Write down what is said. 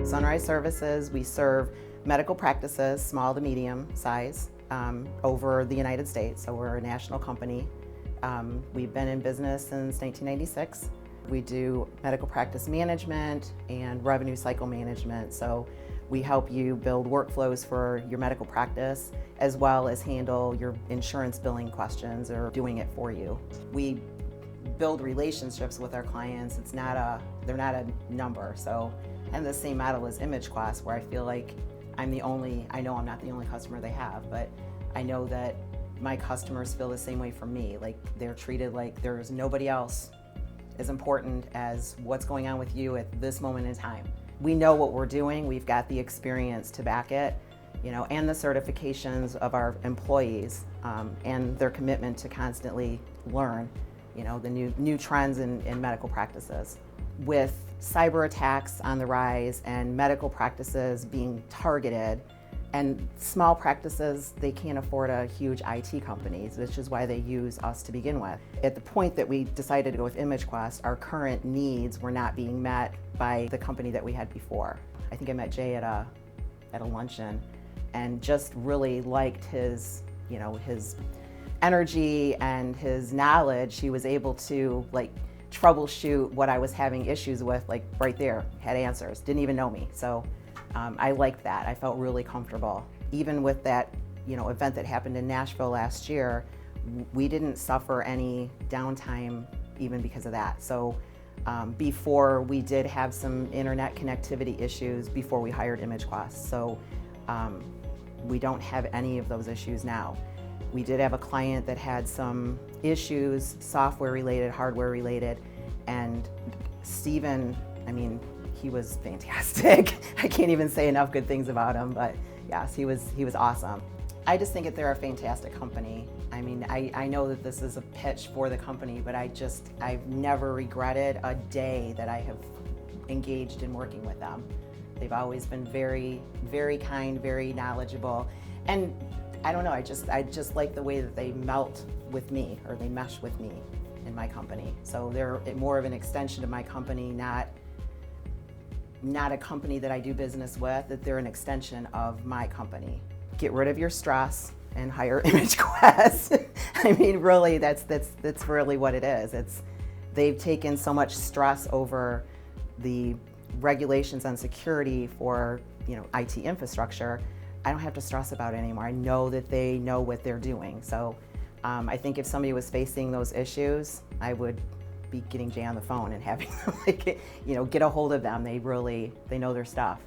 Sunrise Services, we serve medical practices, small to medium size, over the United States. So we're a national company. We've been in business since 1996. We do medical practice management and revenue cycle management. So we help you build workflows for your medical practice, as well as handle your insurance billing questions or doing it for you. We build relationships with our clients. They're not a number. So, and the same model as ImageQuest, where I feel like I know I'm not the only customer they have, but I know that my customers feel the same way from me. Like they're treated like there's nobody else as important as what's going on with you at this moment in time. We know what we're doing. We've got the experience to back it, and the certifications of our employees, and their commitment to constantly learn, the new trends in medical practices. With cyber attacks on the rise and medical practices being targeted, and small practices, they can't afford a huge IT companies, which is why they use us to begin with. At the point that we decided to go with ImageQuest, our current needs were not being met by the company that we had before. I think I met Jay at a luncheon and just really liked his energy and his knowledge. He was able to troubleshoot what I was having issues with, right there, had answers, didn't even know me. So I liked that. I felt really comfortable. Even with that, event that happened in Nashville last year, we didn't suffer any downtime even because of that. So before, we did have some internet connectivity issues before we hired ImageQuest. So we don't have any of those issues now. We did have a client that had some issues, software related, hardware related, and Steven, he was fantastic. I can't even say enough good things about him, but yes, he was awesome. I just think that they're a fantastic company. I know that this is a pitch for the company, but I've never regretted a day that I have engaged in working with them. They've always been very, very kind, very knowledgeable, and I don't know, I just like the way that they melt with me, or they mesh with me in my company. So they're more of an extension of my company, not a company that I do business with, that they're an extension of my company. Get rid of your stress and hire ImageQuest. Really, that's really what it is. They've taken so much stress over the regulations on security for IT infrastructure. I don't have to stress about it anymore. I know that they know what they're doing. So I think if somebody was facing those issues, I would be getting Jay on the phone and having them get a hold of them. They know their stuff.